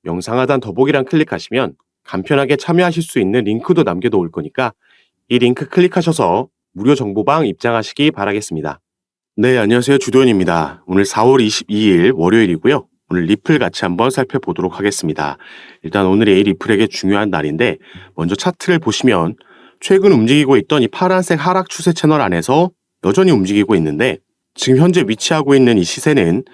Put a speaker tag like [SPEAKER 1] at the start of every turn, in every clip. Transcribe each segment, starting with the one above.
[SPEAKER 1] 영상 하단 더보기란 클릭하시면 간편하게 참여하실 수 있는 링크도 남겨놓을 거니까 이 링크 클릭하셔서 무료 정보방 입장하시기 바라겠습니다. 네, 안녕하세요. 주도현입니다. 오늘 4월 22일 월요일이고요. 오늘 리플 같이 한번 살펴보도록 하겠습니다. 일단 오늘이 리플에게 중요한 날인데 먼저 차트를 보시면 최근 움직이고 있던 이 파란색 하락 추세 채널 안에서 여전히 움직이고 있는데 지금 현재 위치하고 있는 이 시세는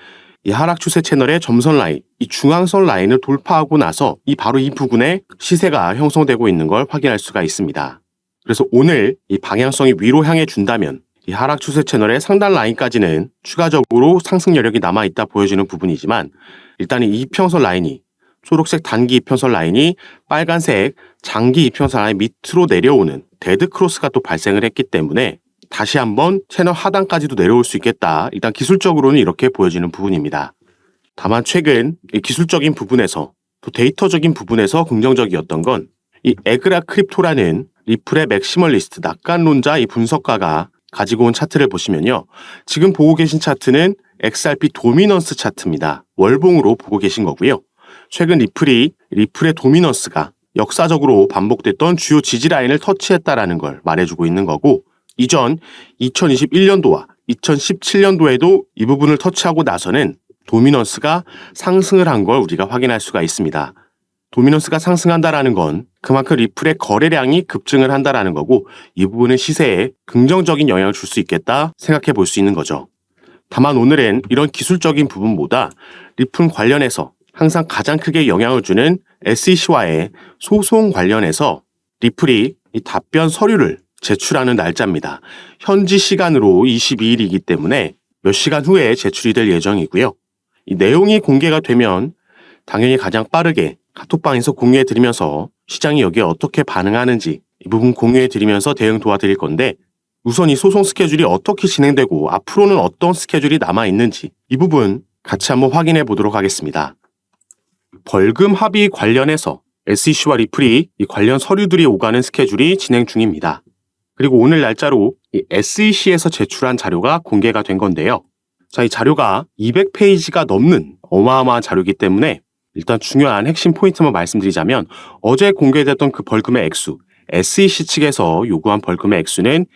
[SPEAKER 1] 이 하락 추세 채널의 점선 라인, 이 중앙선 라인을 돌파하고 나서 바로 이 부분에 시세가 형성되고 있는 걸 확인할 수가 있습니다. 그래서 오늘 이 방향성이 위로 향해 준다면 이 하락 추세 채널의 상단 라인까지는 추가적으로 상승 여력이 남아있다 보여지는 부분이지만 일단 이 이평선 라인이 초록색 단기 이평선 라인이 빨간색 장기 이평선 라인 밑으로 내려오는 데드 크로스가 또 발생을 했기 때문에 다시 한번 채널 하단까지도 내려올 수 있겠다. 일단 기술적으로는 이렇게 보여지는 부분입니다. 다만 최근 기술적인 부분에서 또 데이터적인 부분에서 긍정적이었던 건 이 에그라 크립토라는 리플의 맥시멀리스트 낙관론자 이 분석가가 가지고 온 차트를 보시면요. 지금 보고 계신 차트는 XRP 도미넌스 차트입니다. 월봉으로 보고 계신 거고요. 최근 리플의 도미넌스가 역사적으로 반복됐던 주요 지지 라인을 터치했다라는 걸 말해주고 있는 거고 이전 2021년도와 2017년도에도 이 부분을 터치하고 나서는 도미넌스가 상승을 한 걸 우리가 확인할 수가 있습니다. 도미넌스가 상승한다라는 건 그만큼 리플의 거래량이 급증을 한다라는 거고 이 부분은 시세에 긍정적인 영향을 줄 수 있겠다 생각해 볼 수 있는 거죠. 다만 오늘은 이런 기술적인 부분보다 리플 관련해서 항상 가장 크게 영향을 주는 SEC와의 소송 관련해서 리플이 이 답변 서류를 제출하는 날짜입니다. 현지 시간으로 22일이기 때문에 몇 시간 후에 제출이 될 예정이고요. 이 내용이 공개가 되면 당연히 가장 빠르게 카톡방에서 공유해드리면서 시장이 여기에 어떻게 반응하는지 이 부분 공유해드리면서 대응 도와드릴 건데 우선 이 소송 스케줄이 어떻게 진행되고 앞으로는 어떤 스케줄이 남아있는지 이 부분 같이 한번 확인해 보도록 하겠습니다. 벌금 합의 관련해서 SEC와 리플이 이 관련 서류들이 오가는 스케줄이 진행 중입니다. 그리고 오늘 날짜로 이 SEC에서 제출한 자료가 공개가 된 건데요. 자, 이 자료가 200페이지가 넘는 어마어마한 자료이기 때문에 일단 중요한 핵심 포인트만 말씀드리자면 어제 공개됐던 그 벌금의 액수, SEC 측에서 요구한 벌금의 액수는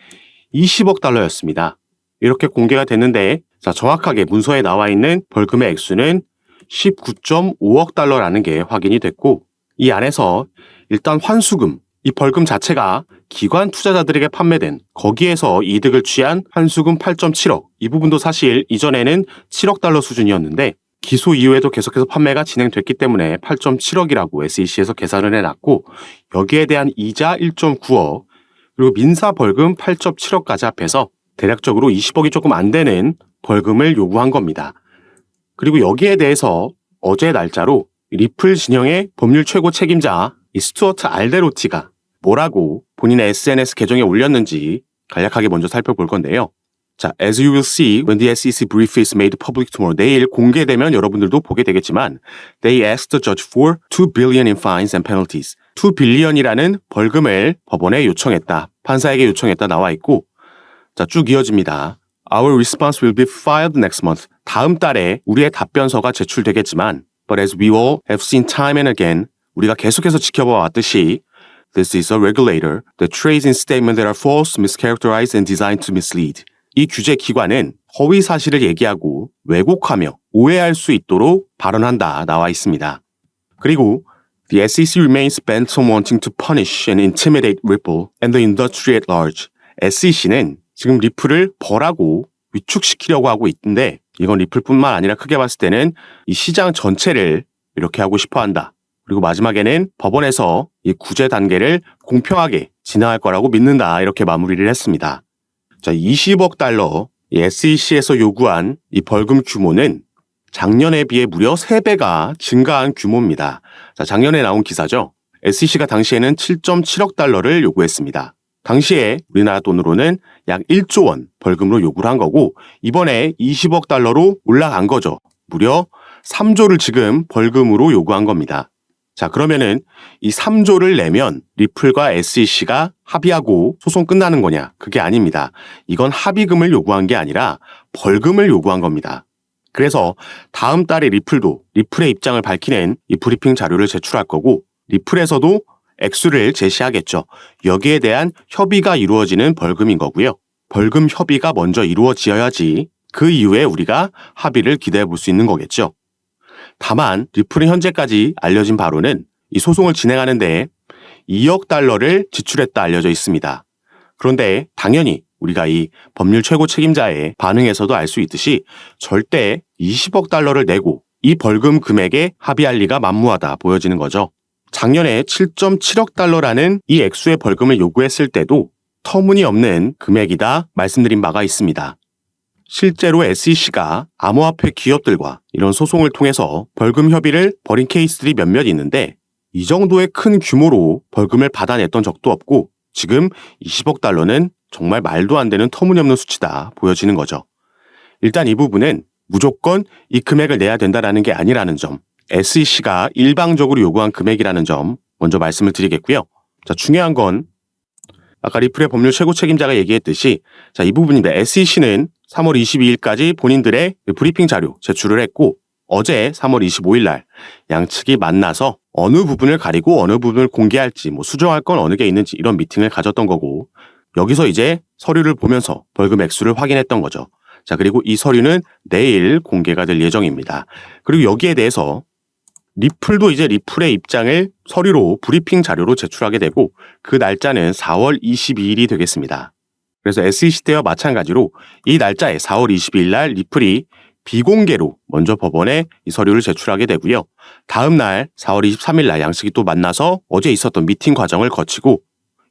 [SPEAKER 1] 20억 달러였습니다. 이렇게 공개가 됐는데 자, 정확하게 문서에 나와 있는 벌금의 액수는 19.5억 달러라는 게 확인이 됐고 이 안에서 일단 환수금, 이 벌금 자체가 기관 투자자들에게 판매된 거기에서 이득을 취한 환수금 8.7억 이 부분도 사실 이전에는 7억 달러 수준이었는데 기소 이후에도 계속해서 판매가 진행됐기 때문에 8.7억이라고 SEC에서 계산을 해놨고 여기에 대한 이자 1.9억 그리고 민사 벌금 8.7억까지 합해서 대략적으로 20억이 조금 안 되는 벌금을 요구한 겁니다. 그리고 여기에 대해서 어제 날짜로 리플 진영의 법률 최고 책임자 이 스튜어트 알데로티가 뭐라고 본인의 SNS 계정에 올렸는지 간략하게 먼저 살펴볼 건데요. 자, as you will see when the SEC brief is made public tomorrow. 내일 공개되면 여러분들도 보게 되겠지만 they asked the judge for 2 billion in fines and penalties. 2 billion이라는 벌금을 법원에 요청했다. 판사에게 요청했다 나와 있고 자, 쭉 이어집니다. Our response will be filed next month. 다음 달에 우리의 답변서가 제출되겠지만 but as we all have seen time and again 우리가 계속해서 지켜봐 왔듯이 This is a regulator that trades in statements that are false, mischaracterized and designed to mislead. 이 규제 기관은 허위 사실을 얘기하고 왜곡하며 오해할 수 있도록 발언한다 나와 있습니다. 그리고 The SEC remains bent on wanting to punish and intimidate Ripple and the industry at large. SEC는 지금 리플을 벌하고 위축시키려고 하고 있는데 이건 리플뿐만 아니라 크게 봤을 때는 이 시장 전체를 이렇게 하고 싶어 한다. 그리고 마지막에는 법원에서 이 구제 단계를 공평하게 진행할 거라고 믿는다. 이렇게 마무리를 했습니다. 자, 20억 달러 이 SEC에서 요구한 이 벌금 규모는 작년에 비해 무려 3배가 증가한 규모입니다. 자, 작년에 나온 기사죠. SEC가 당시에는 7.7억 달러를 요구했습니다. 당시에 우리나라 돈으로는 약 1조 원 벌금으로 요구를 한 거고 이번에 20억 달러로 올라간 거죠. 무려 3조를 지금 벌금으로 요구한 겁니다. 자, 그러면은 이 3조를 내면 리플과 SEC가 합의하고 소송 끝나는 거냐? 그게 아닙니다. 이건 합의금을 요구한 게 아니라 벌금을 요구한 겁니다. 그래서 다음 달에 리플의 입장을 밝히는 이 브리핑 자료를 제출할 거고, 리플에서도 액수를 제시하겠죠. 여기에 대한 협의가 이루어지는 벌금인 거고요. 벌금 협의가 먼저 이루어지어야지 그 이후에 우리가 합의를 기대해 볼 수 있는 거겠죠. 다만 리플이 현재까지 알려진 바로는 이 소송을 진행하는 데 2억 달러를 지출했다 알려져 있습니다. 그런데 당연히 우리가 이 법률 최고 책임자의 반응에서도 알 수 있듯이 절대 20억 달러를 내고 이 벌금 금액에 합의할 리가 만무하다 보여지는 거죠. 작년에 7.7억 달러라는 이 액수의 벌금을 요구했을 때도 터무니없는 금액이다 말씀드린 바가 있습니다. 실제로 SEC가 암호화폐 기업들과 이런 소송을 통해서 벌금 협의를 벌인 케이스들이 몇몇 있는데 이 정도의 큰 규모로 벌금을 받아냈던 적도 없고 지금 20억 달러는 정말 말도 안 되는 터무니없는 수치다 보여지는 거죠. 일단 이 부분은 무조건 이 금액을 내야 된다는 게 아니라는 점, SEC가 일방적으로 요구한 금액이라는 점 먼저 말씀을 드리겠고요. 자, 중요한 건 아까 리플의 법률 최고 책임자가 얘기했듯이 이 부분인데 SEC는 3월 22일까지 본인들의 브리핑 자료 제출을 했고 어제 3월 25일 날 양측이 만나서 어느 부분을 가리고 어느 부분을 공개할지 수정할 건 어느 게 있는지 이런 미팅을 가졌던 거고 여기서 이제 서류를 보면서 벌금 액수를 확인했던 거죠. 자, 그리고 이 서류는 내일 공개가 될 예정입니다. 그리고 여기에 대해서 리플도 이제 리플의 입장을 서류로 브리핑 자료로 제출하게 되고 그 날짜는 4월 22일이 되겠습니다. 그래서 SEC 때와 마찬가지로 이 날짜에 4월 22일 날 리플이 비공개로 먼저 법원에 이 서류를 제출하게 되고요. 다음 날 4월 23일 날 양측이 또 만나서 어제 있었던 미팅 과정을 거치고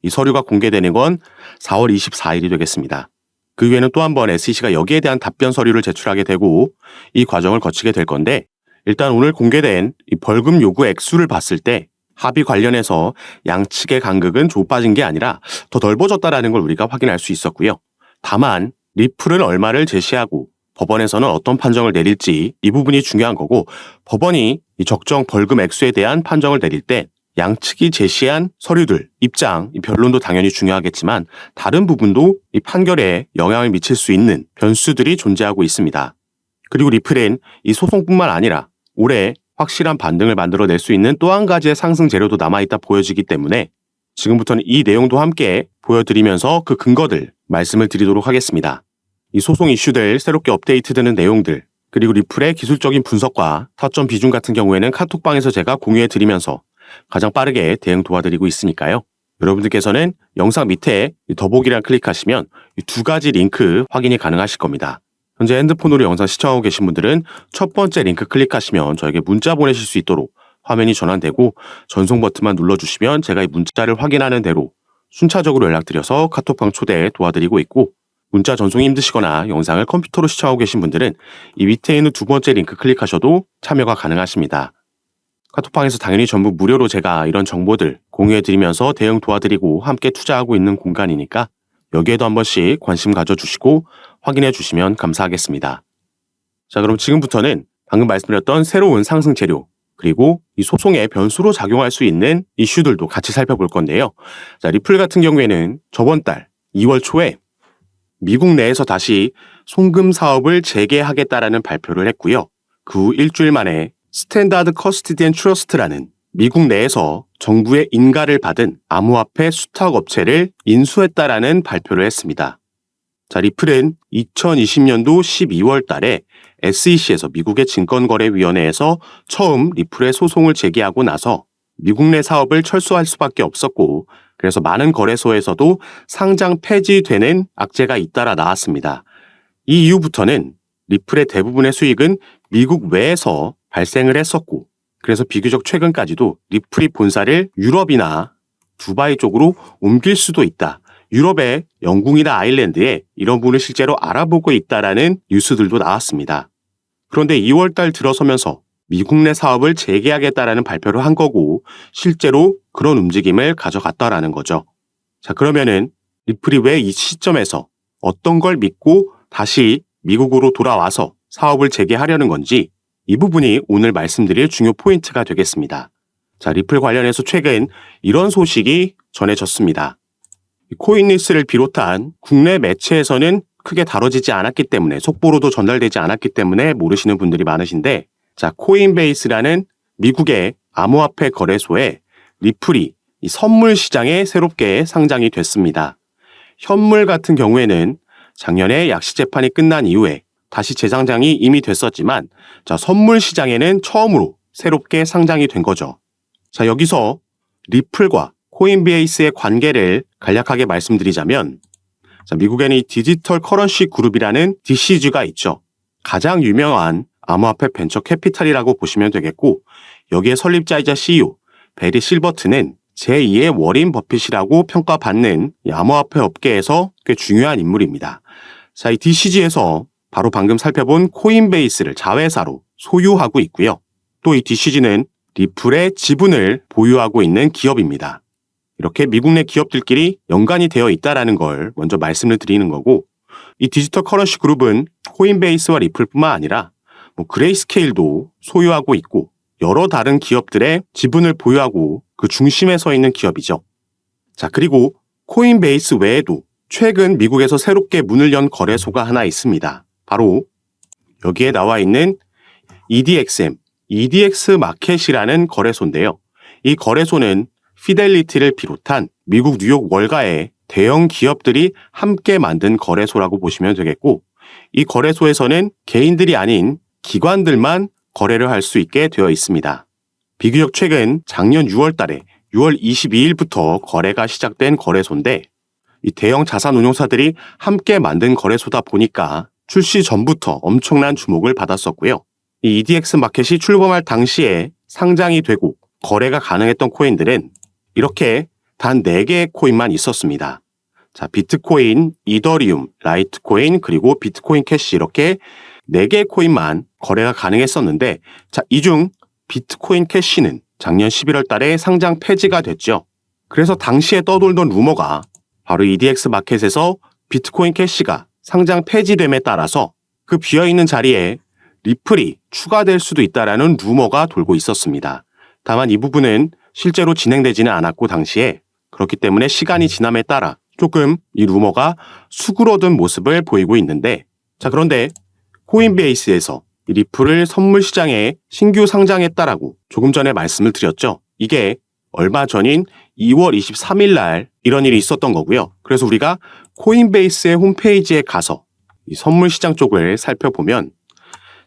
[SPEAKER 1] 이 서류가 공개되는 건 4월 24일이 되겠습니다. 그 후에는 또 한 번 SEC가 여기에 대한 답변 서류를 제출하게 되고 이 과정을 거치게 될 건데 일단 오늘 공개된 이 벌금 요구 액수를 봤을 때 합의 관련해서 양측의 간극은 좁아진 게 아니라 더 넓어졌다는 걸 우리가 확인할 수 있었고요. 다만 리플은 얼마를 제시하고 법원에서는 어떤 판정을 내릴지 이 부분이 중요한 거고 법원이 이 적정 벌금 액수에 대한 판정을 내릴 때 양측이 제시한 서류들, 입장, 이 변론도 당연히 중요하겠지만 다른 부분도 이 판결에 영향을 미칠 수 있는 변수들이 존재하고 있습니다. 그리고 리플은 이 소송뿐만 아니라 올해 확실한 반등을 만들어낼 수 있는 또 한 가지의 상승 재료도 남아있다 보여지기 때문에 지금부터는 이 내용도 함께 보여드리면서 그 근거들 말씀을 드리도록 하겠습니다. 이 소송 이슈들 새롭게 업데이트되는 내용들 그리고 리플의 기술적인 분석과 타점 비중 같은 경우에는 카톡방에서 제가 공유해드리면서 가장 빠르게 대응 도와드리고 있으니까요. 여러분들께서는 영상 밑에 더보기란 클릭하시면 이 두 가지 링크 확인이 가능하실 겁니다. 현재 핸드폰으로 영상 시청하고 계신 분들은 첫 번째 링크 클릭하시면 저에게 문자 보내실 수 있도록 화면이 전환되고 전송 버튼만 눌러주시면 제가 이 문자를 확인하는 대로 순차적으로 연락드려서 카톡방 초대 도와드리고 있고 문자 전송이 힘드시거나 영상을 컴퓨터로 시청하고 계신 분들은 이 밑에 있는 두 번째 링크 클릭하셔도 참여가 가능하십니다. 카톡방에서 당연히 전부 무료로 제가 이런 정보들 공유해드리면서 대응 도와드리고 함께 투자하고 있는 공간이니까 여기에도 한 번씩 관심 가져주시고 확인해 주시면 감사하겠습니다. 자, 그럼 지금부터는 방금 말씀드렸던 새로운 상승 재료 그리고 이 소송의 변수로 작용할 수 있는 이슈들도 같이 살펴볼 건데요. 자, 리플 같은 경우에는 저번 달 2월 초에 미국 내에서 다시 송금 사업을 재개하겠다라는 발표를 했고요. 그 후 일주일 만에 스탠다드 커스티디언 트러스트라는 미국 내에서 정부의 인가를 받은 암호화폐 수탁 업체를 인수했다라는 발표를 했습니다. 자, 리플은 2020년도 12월 달에 SEC에서 미국의 증권거래위원회에서 처음 리플의 소송을 제기하고 나서 미국 내 사업을 철수할 수밖에 없었고 그래서 많은 거래소에서도 상장 폐지되는 악재가 잇따라 나왔습니다. 이 이후부터는 리플의 대부분의 수익은 미국 외에서 발생을 했었고 그래서 비교적 최근까지도 리플이 본사를 유럽이나 두바이 쪽으로 옮길 수도 있다. 유럽의 영국이나 아일랜드에 이런 부분을 실제로 알아보고 있다라는 뉴스들도 나왔습니다. 그런데 2월 달 들어서면서 미국 내 사업을 재개하겠다라는 발표를 한 거고 실제로 그런 움직임을 가져갔다라는 거죠. 자, 그러면은 리플이 왜 이 시점에서 어떤 걸 믿고 다시 미국으로 돌아와서 사업을 재개하려는 건지 이 부분이 오늘 말씀드릴 중요 포인트가 되겠습니다. 자, 리플 관련해서 최근 이런 소식이 전해졌습니다. 코인리스를 비롯한 국내 매체에서는 크게 다뤄지지 않았기 때문에 속보로도 전달되지 않았기 때문에 모르시는 분들이 많으신데 자, 코인베이스라는 미국의 암호화폐 거래소에 리플이 이 선물 시장에 새롭게 상장이 됐습니다. 현물 같은 경우에는 작년에 약식 재판이 끝난 이후에 다시 재상장이 이미 됐었지만 자, 선물 시장에는 처음으로 새롭게 상장이 된 거죠. 자, 여기서 리플과 코인베이스의 관계를 간략하게 말씀드리자면 자, 미국에는 이 디지털 커런시 그룹이라는 DCG가 있죠. 가장 유명한 암호화폐 벤처 캐피탈이라고 보시면 되겠고 여기에 설립자이자 CEO 베리 실버트는 제2의 워린 버핏이라고 평가받는 이 암호화폐 업계에서 꽤 중요한 인물입니다. 자, 이 DCG에서 바로 방금 살펴본 코인베이스를 자회사로 소유하고 있고요. 또 이 DCG는 리플의 지분을 보유하고 있는 기업입니다. 이렇게 미국 내 기업들끼리 연관이 되어 있다는 걸 먼저 말씀을 드리는 거고 이 디지털 커런시 그룹은 코인베이스와 리플뿐만 아니라 그레이스케일도 소유하고 있고 여러 다른 기업들의 지분을 보유하고 그 중심에 서 있는 기업이죠. 자, 그리고 코인베이스 외에도 최근 미국에서 새롭게 문을 연 거래소가 하나 있습니다. 바로 여기에 나와 있는 EDXM, EDX 마켓이라는 거래소인데요. 이 거래소는 피델리티를 비롯한 미국 뉴욕 월가의 대형 기업들이 함께 만든 거래소라고 보시면 되겠고 이 거래소에서는 개인들이 아닌 기관들만 거래를 할 수 있게 되어 있습니다. 비교적 최근 작년 6월 달에 6월 22일부터 거래가 시작된 거래소인데 이 대형 자산운용사들이 함께 만든 거래소다 보니까 출시 전부터 엄청난 주목을 받았었고요. 이 EDX 마켓이 출범할 당시에 상장이 되고 거래가 가능했던 코인들은 이렇게 단 4개의 코인만 있었습니다. 자, 비트코인, 이더리움, 라이트코인, 그리고 비트코인 캐시 이렇게 4개의 코인만 거래가 가능했었는데 자, 이 중 비트코인 캐시는 작년 11월 달에 상장 폐지가 됐죠. 그래서 당시에 떠돌던 루머가 바로 EDX 마켓에서 비트코인 캐시가 상장 폐지됨에 따라서 그 비어있는 자리에 리플이 추가될 수도 있다라는 루머가 돌고 있었습니다. 다만 이 부분은 실제로 진행되지는 않았고 당시에 그렇기 때문에 시간이 지남에 따라 조금 이 루머가 수그러든 모습을 보이고 있는데 자, 그런데 코인베이스에서 이 리플을 선물 시장에 신규 상장했다라고 조금 전에 말씀을 드렸죠. 이게 얼마 전인 2월 23일 날 이런 일이 있었던 거고요. 그래서 우리가 코인베이스의 홈페이지에 가서 이 선물 시장 쪽을 살펴보면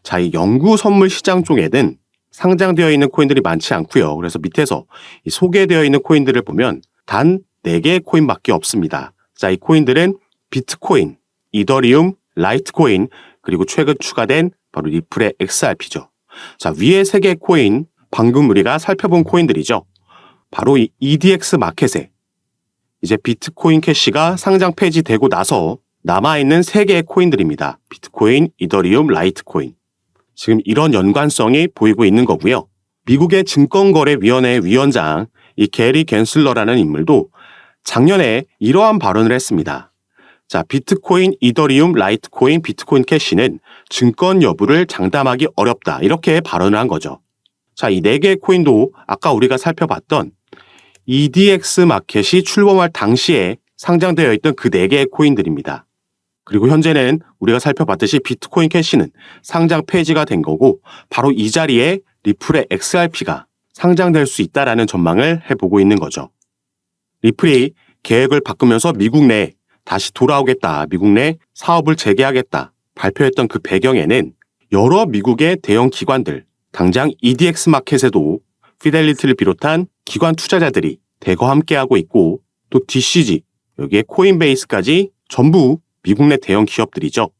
[SPEAKER 1] 자, 이 영구 선물 시장 쪽에는 상장되어 있는 코인들이 많지 않고요. 그래서 밑에서 이 소개되어 있는 코인들을 보면 단 4개의 코인밖에 없습니다. 자, 이 코인들은 비트코인, 이더리움, 라이트코인, 그리고 최근 추가된 바로 리플의 XRP죠. 자, 위에 3개의 코인, 방금 우리가 살펴본 코인들이죠. 바로 이 EDX 마켓에 이제 비트코인 캐시가 상장 폐지되고 나서 남아있는 3개의 코인들입니다. 비트코인, 이더리움, 라이트코인. 지금 이런 연관성이 보이고 있는 거고요. 미국의 증권거래위원회 위원장 이 게리 갠슬러라는 인물도 작년에 이러한 발언을 했습니다. 자, 비트코인, 이더리움, 라이트코인, 비트코인 캐시는 증권 여부를 장담하기 어렵다. 이렇게 발언을 한 거죠. 자, 이 4개의 코인도 아까 우리가 살펴봤던 EDX 마켓이 출범할 당시에 상장되어 있던 그 4개의 코인들입니다. 그리고 현재는 우리가 살펴봤듯이 비트코인 캐시는 상장 폐지가 된 거고 바로 이 자리에 리플의 XRP가 상장될 수 있다라는 전망을 해보고 있는 거죠. 리플이 계획을 바꾸면서 미국 내 다시 돌아오겠다, 미국 내 사업을 재개하겠다 발표했던 그 배경에는 여러 미국의 대형 기관들, 당장 EDX 마켓에도 피델리티를 비롯한 기관 투자자들이 대거 함께하고 있고 또 DCG, 여기에 코인베이스까지 전부 미국 내 대형 기업들이죠.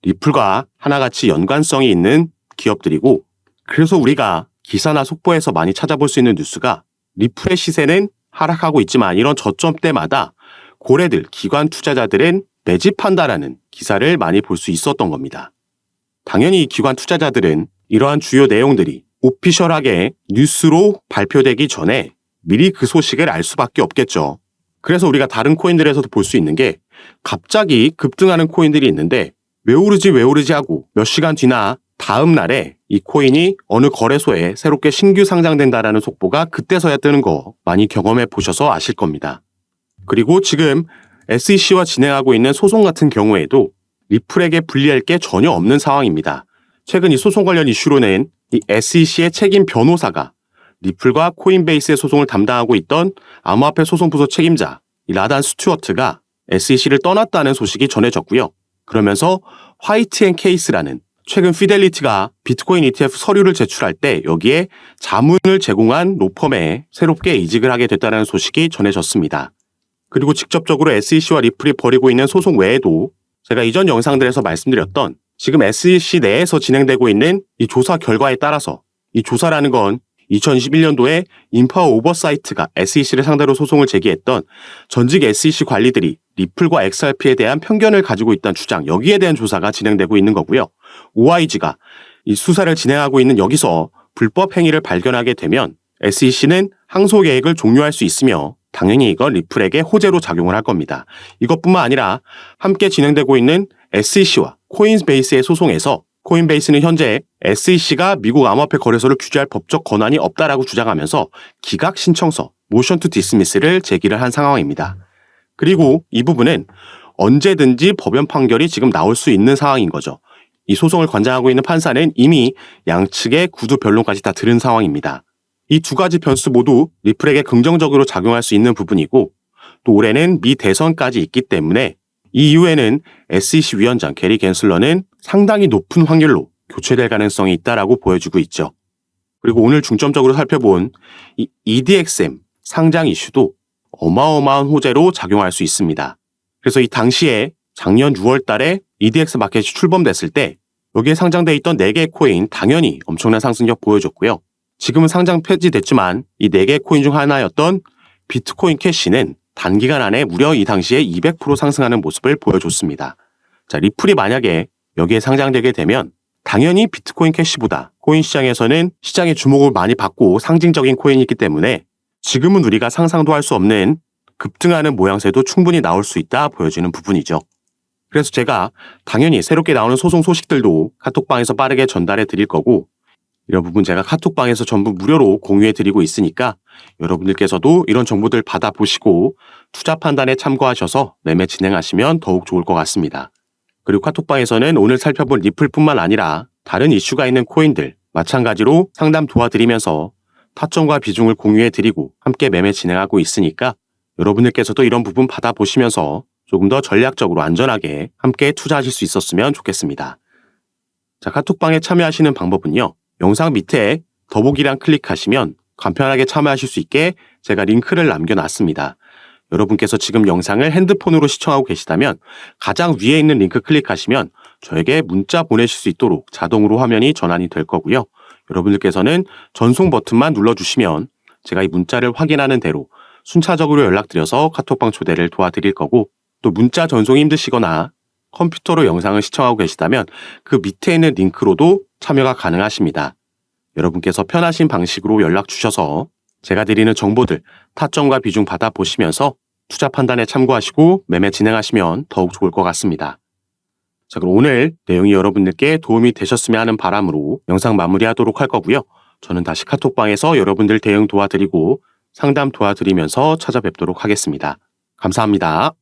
[SPEAKER 1] 리플과 하나같이 연관성이 있는 기업들이고 그래서 우리가 기사나 속보에서 많이 찾아볼 수 있는 뉴스가 리플의 시세는 하락하고 있지만 이런 저점대마다 고래들, 기관 투자자들은 매집한다라는 기사를 많이 볼 수 있었던 겁니다. 당연히 이 기관 투자자들은 이러한 주요 내용들이 오피셜하게 뉴스로 발표되기 전에 미리 그 소식을 알 수밖에 없겠죠. 그래서 우리가 다른 코인들에서도 볼 수 있는 게 갑자기 급등하는 코인들이 있는데 왜 오르지 하고 몇 시간 뒤나 다음 날에 이 코인이 어느 거래소에 새롭게 신규 상장된다라는 속보가 그때서야 뜨는 거 많이 경험해 보셔서 아실 겁니다. 그리고 지금 SEC와 진행하고 있는 소송 같은 경우에도 리플에게 불리할 게 전혀 없는 상황입니다. 최근 이 소송 관련 이슈로는 이 SEC의 책임 변호사가 리플과 코인베이스의 소송을 담당하고 있던 암호화폐 소송부서 책임자 이 라단 스튜어트가 SEC를 떠났다는 소식이 전해졌고요. 그러면서 화이트 앤 케이스라는 최근 피델리티가 비트코인 ETF 서류를 제출할 때 여기에 자문을 제공한 로펌에 새롭게 이직을 하게 됐다는 소식이 전해졌습니다. 그리고 직접적으로 SEC와 리플이 벌이고 있는 소송 외에도 제가 이전 영상들에서 말씀드렸던 지금 SEC 내에서 진행되고 있는 이 조사 결과에 따라서 이 조사라는 건 2021년도에 인파워 오버사이트가 SEC를 상대로 소송을 제기했던 전직 SEC 관리들이 리플과 XRP에 대한 편견을 가지고 있다는 주장, 여기에 대한 조사가 진행되고 있는 거고요. OIG가 이 수사를 진행하고 있는 여기서 불법 행위를 발견하게 되면 SEC는 항소 계획을 종료할 수 있으며 당연히 이건 리플에게 호재로 작용을 할 겁니다. 이것뿐만 아니라 함께 진행되고 있는 SEC와 코인베이스의 소송에서 코인베이스는 현재 SEC가 미국 암호화폐 거래소를 규제할 법적 권한이 없다라고 주장하면서 기각 신청서 모션 투 디스미스를 제기를 한 상황입니다. 그리고 이 부분은 언제든지 법원 판결이 지금 나올 수 있는 상황인 거죠. 이 소송을 관장하고 있는 판사는 이미 양측의 구두 변론까지 다 들은 상황입니다. 이 두 가지 변수 모두 리플에게 긍정적으로 작용할 수 있는 부분이고 또 올해는 미 대선까지 있기 때문에 이 이후에는 SEC 위원장 게리 갠슬러는 상당히 높은 확률로 교체될 가능성이 있다라고 보여지고 있죠. 그리고 오늘 중점적으로 살펴본 이 EDXM 상장 이슈도 어마어마한 호재로 작용할 수 있습니다. 그래서 이 당시에 작년 6월 달에 EDX 마켓이 출범됐을 때 여기에 상장돼 있던 4개의 코인 당연히 엄청난 상승력 보여줬고요. 지금은 상장 폐지됐지만 이 4개의 코인 중 하나였던 비트코인 캐시는 단기간 안에 무려 이 당시에 200% 상승하는 모습을 보여줬습니다. 자, 리플이 만약에 여기에 상장되게 되면 당연히 비트코인 캐시보다 코인 시장에서는 시장의 주목을 많이 받고 상징적인 코인이 있기 때문에 지금은 우리가 상상도 할 수 없는 급등하는 모양새도 충분히 나올 수 있다 보여지는 부분이죠. 그래서 제가 당연히 새롭게 나오는 소송 소식들도 카톡방에서 빠르게 전달해 드릴 거고 이런 부분 제가 카톡방에서 전부 무료로 공유해 드리고 있으니까 여러분들께서도 이런 정보들 받아보시고 투자 판단에 참고하셔서 매매 진행하시면 더욱 좋을 것 같습니다. 그리고 카톡방에서는 오늘 살펴본 리플뿐만 아니라 다른 이슈가 있는 코인들 마찬가지로 상담 도와드리면서 타점과 비중을 공유해 드리고 함께 매매 진행하고 있으니까 여러분들께서도 이런 부분 받아보시면서 조금 더 전략적으로 안전하게 함께 투자하실 수 있었으면 좋겠습니다. 자, 카톡방에 참여하시는 방법은요. 영상 밑에 더보기란 클릭하시면 간편하게 참여하실 수 있게 제가 링크를 남겨놨습니다. 여러분께서 지금 영상을 핸드폰으로 시청하고 계시다면 가장 위에 있는 링크 클릭하시면 저에게 문자 보내실 수 있도록 자동으로 화면이 전환이 될 거고요. 여러분들께서는 전송 버튼만 눌러주시면 제가 이 문자를 확인하는 대로 순차적으로 연락드려서 카톡방 초대를 도와드릴 거고 또 문자 전송이 힘드시거나 컴퓨터로 영상을 시청하고 계시다면 그 밑에 있는 링크로도 참여가 가능하십니다. 여러분께서 편하신 방식으로 연락 주셔서 제가 드리는 정보들 타점과 비중 받아보시면서 투자 판단에 참고하시고 매매 진행하시면 더욱 좋을 것 같습니다. 자, 그럼 오늘 내용이 여러분들께 도움이 되셨으면 하는 바람으로 영상 마무리하도록 할 거고요. 저는 다시 카톡방에서 여러분들 대응 도와드리고 상담 도와드리면서 찾아뵙도록 하겠습니다. 감사합니다.